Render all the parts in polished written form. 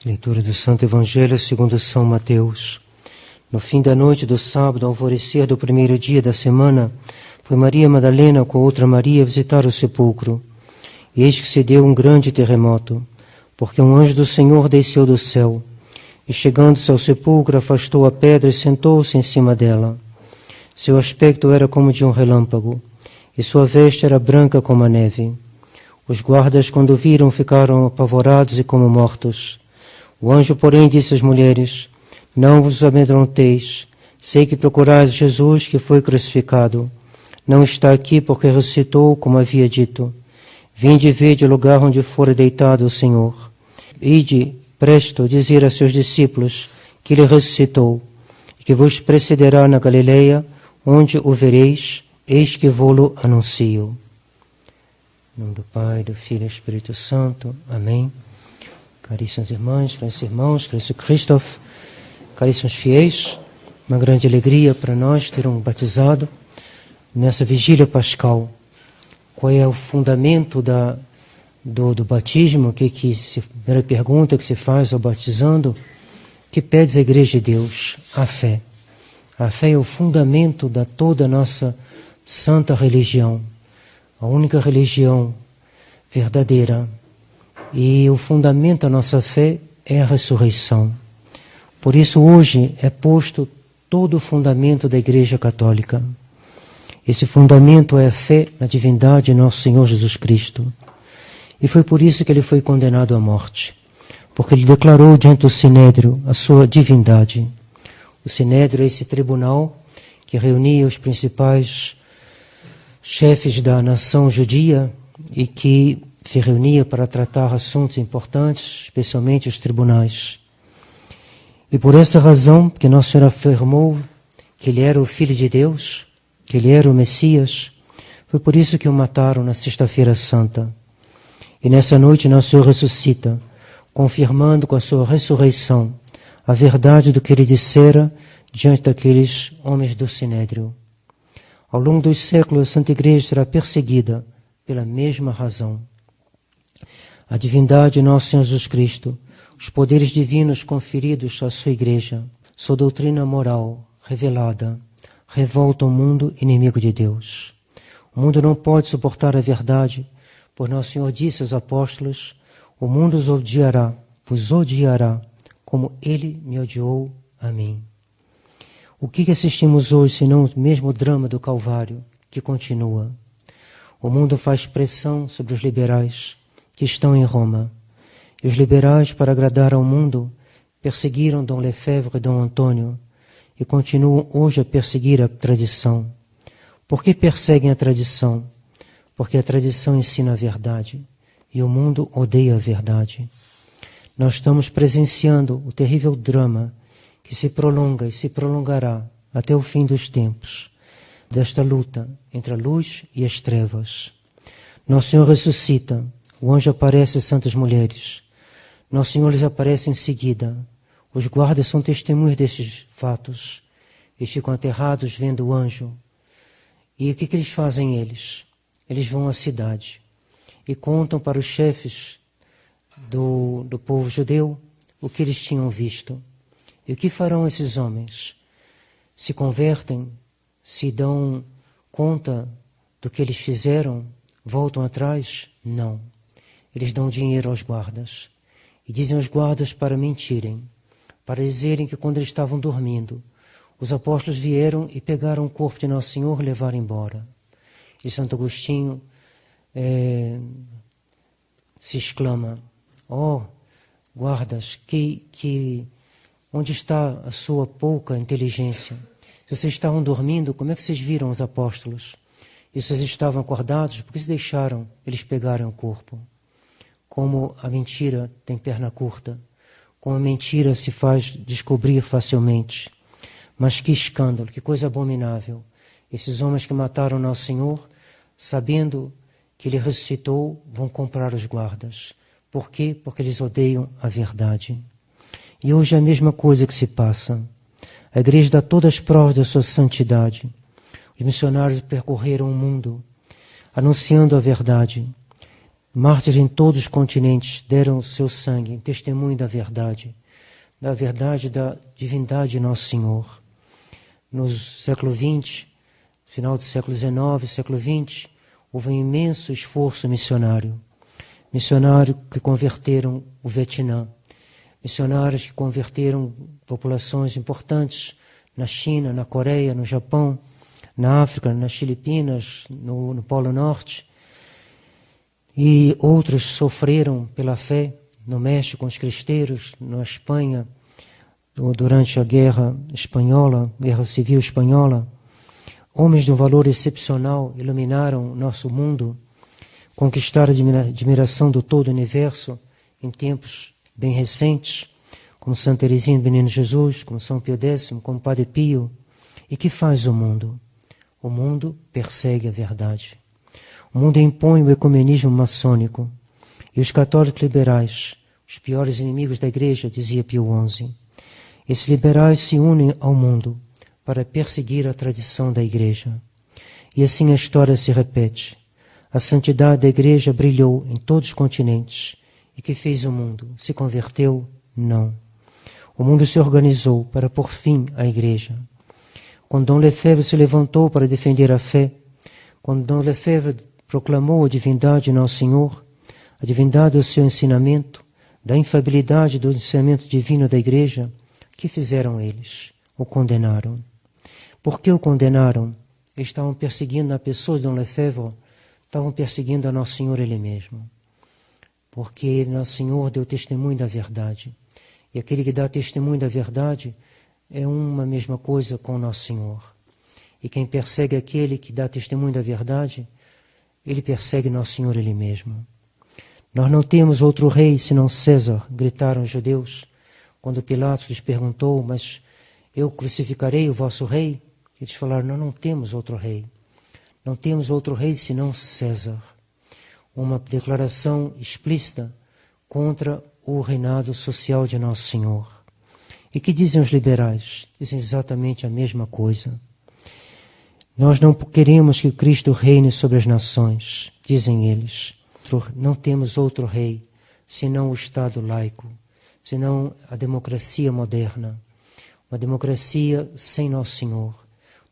Leitura do Santo Evangelho segundo São Mateus. No fim da noite do sábado, ao alvorecer do primeiro dia da semana, foi Maria Madalena com outra Maria visitar o sepulcro. E eis que se deu um grande terremoto, porque um anjo do Senhor desceu do céu, e chegando-se ao sepulcro, afastou a pedra e sentou-se em cima dela. Seu aspecto era como de um relâmpago, e sua veste era branca como a neve. Os guardas, quando viram, ficaram apavorados e como mortos. O anjo, porém, disse às mulheres: não vos amedronteis, sei que procurais Jesus que foi crucificado. Não está aqui porque ressuscitou, como havia dito. Vinde e vede o lugar onde fora deitado o Senhor. Ide, presto, dizer a seus discípulos que ele ressuscitou, e que vos precederá na Galileia, onde o vereis, eis que vô-lo anuncio. Em nome do Pai, do Filho e do Espírito Santo. Amém. Caríssimas irmãs, caríssimos irmãos, caríssimo Christoph, caríssimos fiéis, uma grande alegria para nós ter um batizado nessa vigília pascal. Qual é o fundamento do batismo? Primeira pergunta que se faz ao batizando: que pedes à Igreja de Deus? A fé. A fé é o fundamento da toda a nossa santa religião, a única religião verdadeira. E o fundamento da nossa fé é a ressurreição. Por isso hoje é posto todo o fundamento da Igreja Católica. Esse fundamento é a fé na divindade de nosso Senhor Jesus Cristo. E foi por isso que ele foi condenado à morte, porque ele declarou diante do Sinédrio a sua divindade. O Sinédrio é esse tribunal que reunia os principais chefes da nação judia e que se reunia para tratar assuntos importantes, especialmente os tribunais. E por essa razão que Nosso Senhor afirmou que ele era o Filho de Deus, que ele era o Messias, foi por isso que o mataram na Sexta-feira Santa. E nessa noite Nosso Senhor ressuscita, confirmando com a sua ressurreição a verdade do que ele dissera diante daqueles homens do Sinédrio. Ao longo dos séculos, a Santa Igreja será perseguida pela mesma razão. A divindade de Nosso Senhor Jesus Cristo, os poderes divinos conferidos à sua Igreja, sua doutrina moral revelada, revoltam o mundo inimigo de Deus. O mundo não pode suportar a verdade, pois Nosso Senhor disse aos apóstolos: o mundo vos odiará, como ele me odiou a mim. O que assistimos hoje, senão o mesmo drama do Calvário, que continua? O mundo faz pressão sobre os liberais que estão em Roma. E os liberais, para agradar ao mundo, perseguiram Dom Lefebvre e Dom Antônio e continuam hoje a perseguir a tradição. Por que perseguem a tradição? Porque a tradição ensina a verdade e o mundo odeia a verdade. Nós estamos presenciando o terrível drama que se prolonga e se prolongará até o fim dos tempos, desta luta entre a luz e as trevas. Nosso Senhor ressuscita, o anjo aparece às santas mulheres. Nosso Senhor lhes aparece em seguida. Os guardas são testemunhas desses fatos. Eles ficam aterrados vendo o anjo. E o que eles fazem eles? Eles vão à cidade e contam para os chefes do povo judeu o que eles tinham visto. E o que farão esses homens? Se convertem? Se dão conta do que eles fizeram? Voltam atrás? Não. Eles dão dinheiro aos guardas e dizem aos guardas para mentirem, para dizerem que quando eles estavam dormindo, os apóstolos vieram e pegaram o corpo de Nosso Senhor e levaram embora. E Santo Agostinho se exclama: guardas, onde está a sua pouca inteligência? Se vocês estavam dormindo, como é que vocês viram os apóstolos? E se vocês estavam acordados, por que se deixaram eles pegarem o corpo? Como a mentira tem perna curta, como a mentira se faz descobrir facilmente. Mas que escândalo, que coisa abominável. Esses homens que mataram Nosso Senhor, sabendo que Ele ressuscitou, vão comprar os guardas. Por quê? Porque eles odeiam a verdade. E hoje é a mesma coisa que se passa. A Igreja dá todas as provas da sua santidade. Os missionários percorreram o mundo, anunciando a verdade. Mártires em todos os continentes deram o seu sangue em testemunho da verdade da divindade de Nosso Senhor. No século XX, final do século XIX, século XX, houve um imenso esforço missionário. Missionários que converteram o Vietnã, missionários que converteram populações importantes na China, na Coreia, no Japão, na África, nas Filipinas, no Polo Norte. E outros sofreram pela fé no México com os cristeiros, na Espanha, durante a Guerra Espanhola, Guerra Civil Espanhola. Homens de um valor excepcional iluminaram o nosso mundo, conquistaram a admiração do todo o universo em tempos bem recentes, como Santa Teresinha do Menino Jesus, como São Pio X, como Padre Pio. E que faz o mundo? O mundo persegue a verdade. O mundo impõe o ecumenismo maçônico. E os católicos liberais, os piores inimigos da Igreja, dizia Pio XI. Esses liberais se unem ao mundo para perseguir a tradição da Igreja. E assim a história se repete. A santidade da Igreja brilhou em todos os continentes. E que fez o mundo? Se converteu? Não. O mundo se organizou para pôr fim à Igreja. Quando Dom Lefebvre se levantou para defender a fé, quando Dom Lefebvre proclamou a divindade de Nosso Senhor, a divindade do seu ensinamento, da infalibilidade do ensinamento divino da Igreja, o que fizeram eles? O condenaram. Por que o condenaram? Eles estavam perseguindo a pessoa de Dom Lefebvre, estavam perseguindo a Nosso Senhor Ele mesmo. Porque Nosso Senhor deu testemunho da verdade. E aquele que dá testemunho da verdade é uma mesma coisa com Nosso Senhor. E quem persegue aquele que dá testemunho da verdade, ele persegue Nosso Senhor Ele mesmo. Nós não temos outro rei senão César, gritaram os judeus, quando Pilatos lhes perguntou, mas eu crucificarei o vosso rei? Eles falaram, não temos outro rei. Não temos outro rei senão César. Uma declaração explícita contra o reinado social de Nosso Senhor. E que dizem os liberais? Dizem exatamente a mesma coisa. Nós não queremos que Cristo reine sobre as nações, dizem eles. Não temos outro rei, senão o Estado laico, senão a democracia moderna. Uma democracia sem Nosso Senhor.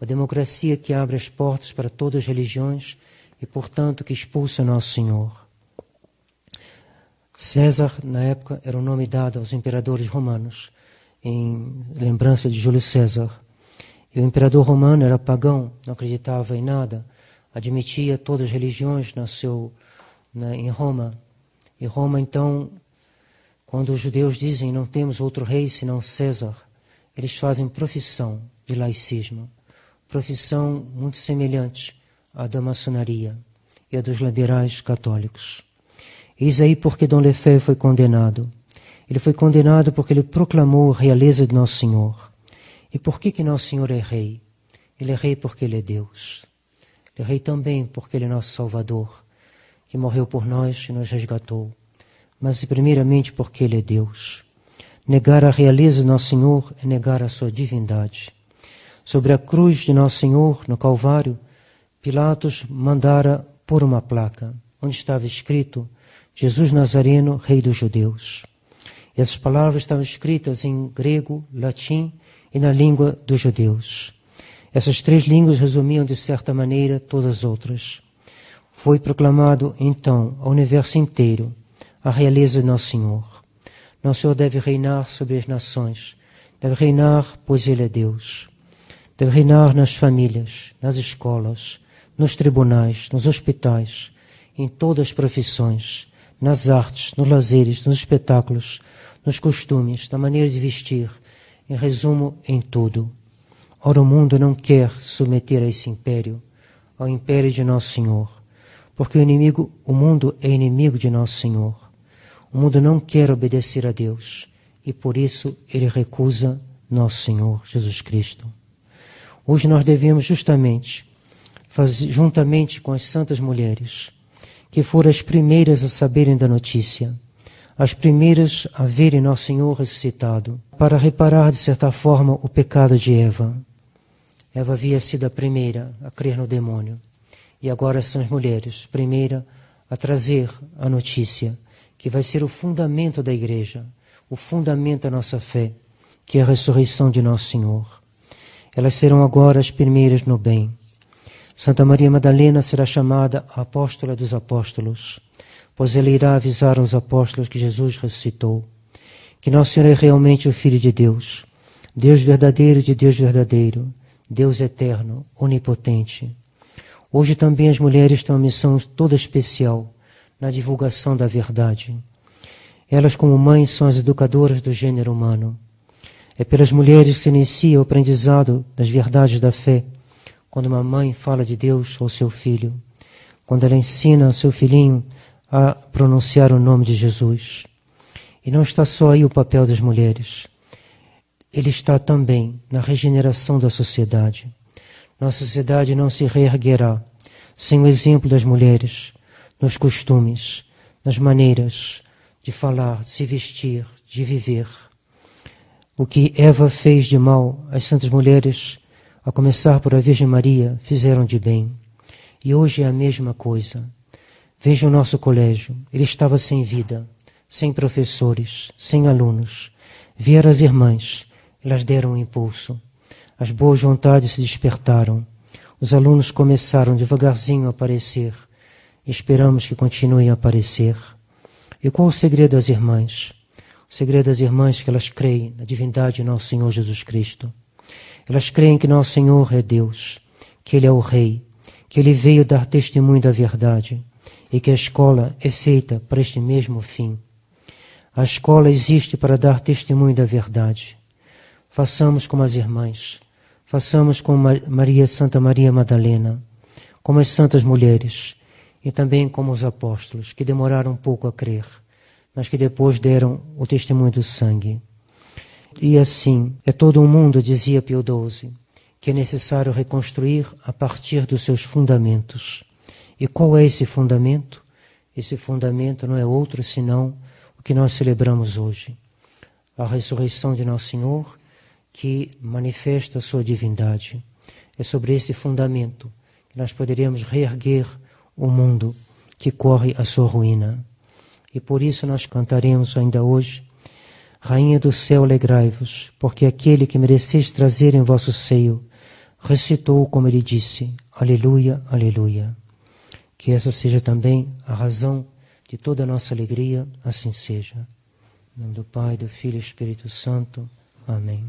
Uma democracia que abre as portas para todas as religiões e, portanto, que expulsa Nosso Senhor. César, na época, era o nome dado aos imperadores romanos, em lembrança de Júlio César. E o imperador romano era pagão, não acreditava em nada, admitia todas as religiões, nasceu em Roma. E Roma, então, quando os judeus dizem não temos outro rei senão César, eles fazem profissão de laicismo, profissão muito semelhante à da maçonaria e à dos liberais católicos. Eis aí porque Dom Lefebvre foi condenado. Ele foi condenado porque ele proclamou a realeza de Nosso Senhor. E por que Nosso Senhor é rei? Ele é rei porque Ele é Deus. Ele é rei também porque Ele é nosso Salvador, que morreu por nós e nos resgatou. Mas primeiramente porque Ele é Deus. Negar a realeza de Nosso Senhor é negar a sua divindade. Sobre a cruz de Nosso Senhor, no Calvário, Pilatos mandara pôr uma placa, onde estava escrito Jesus Nazareno, Rei dos Judeus. E essas palavras estavam escritas em grego, latim e na língua dos judeus. Essas três línguas resumiam, de certa maneira, todas as outras. Foi proclamado, então, ao universo inteiro a realeza de Nosso Senhor. Nosso Senhor deve reinar sobre as nações. Deve reinar, pois Ele é Deus. Deve reinar nas famílias, nas escolas, nos tribunais, nos hospitais, em todas as profissões, nas artes, nos lazeres, nos espetáculos, nos costumes, na maneira de vestir, em resumo, em tudo. Ora, o mundo não quer submeter a esse império, ao império de Nosso Senhor, porque o mundo é inimigo de Nosso Senhor. O mundo não quer obedecer a Deus e por isso ele recusa Nosso Senhor Jesus Cristo. Hoje nós devemos justamente, juntamente com as santas mulheres, que foram as primeiras a saberem da notícia, as primeiras a verem Nosso Senhor ressuscitado, para reparar de certa forma o pecado de Eva. Eva havia sido a primeira a crer no demônio. E agora são as mulheres, primeira a trazer a notícia que vai ser o fundamento da igreja, o fundamento da nossa fé, que é a ressurreição de Nosso Senhor. Elas serão agora as primeiras no bem. Santa Maria Madalena será chamada a apóstola dos apóstolos, pois ela irá avisar aos apóstolos que Jesus ressuscitou, que Nosso Senhor é realmente o Filho de Deus, Deus verdadeiro de Deus verdadeiro, Deus eterno, onipotente. Hoje também as mulheres têm uma missão toda especial na divulgação da verdade. Elas, como mães, são as educadoras do gênero humano. É pelas mulheres que se inicia o aprendizado das verdades da fé, quando uma mãe fala de Deus ao seu filho, quando ela ensina ao seu filhinho a pronunciar o nome de Jesus. E não está só aí o papel das mulheres. Ele está também na regeneração da sociedade. Nossa sociedade não se reerguerá sem o exemplo das mulheres, nos costumes, nas maneiras de falar, de se vestir, de viver. O que Eva fez de mal, as santas mulheres, a começar por a Virgem Maria, fizeram de bem. E hoje é a mesma coisa. Veja o nosso colégio. Ele estava sem vida, sem professores, sem alunos. Vieram as irmãs, elas deram um impulso. As boas vontades se despertaram. Os alunos começaram devagarzinho a aparecer. Esperamos que continuem a aparecer. E qual o segredo das irmãs? O segredo das irmãs é que elas creem na divindade de Nosso Senhor Jesus Cristo. Elas creem que Nosso Senhor é Deus, que Ele é o Rei, que Ele veio dar testemunho da verdade e que a escola é feita para este mesmo fim. A escola existe para dar testemunho da verdade. Façamos como as irmãs, façamos como Santa Maria Madalena, como as santas mulheres e também como os apóstolos, que demoraram um pouco a crer, mas que depois deram o testemunho do sangue. E assim, é todo um mundo, dizia Pio XII, que é necessário reconstruir a partir dos seus fundamentos. E qual é esse fundamento? Esse fundamento não é outro senão o que nós celebramos hoje. A ressurreição de Nosso Senhor, que manifesta a sua divindade. É sobre esse fundamento que nós poderemos reerguer o mundo que corre à sua ruína. E por isso nós cantaremos ainda hoje: Rainha do céu, alegrai-vos, porque aquele que mereceis trazer em vosso seio ressuscitou, como ele disse. Aleluia, aleluia. Que essa seja também a razão de toda a nossa alegria, assim seja. Em nome do Pai, do Filho e do Espírito Santo. Amém.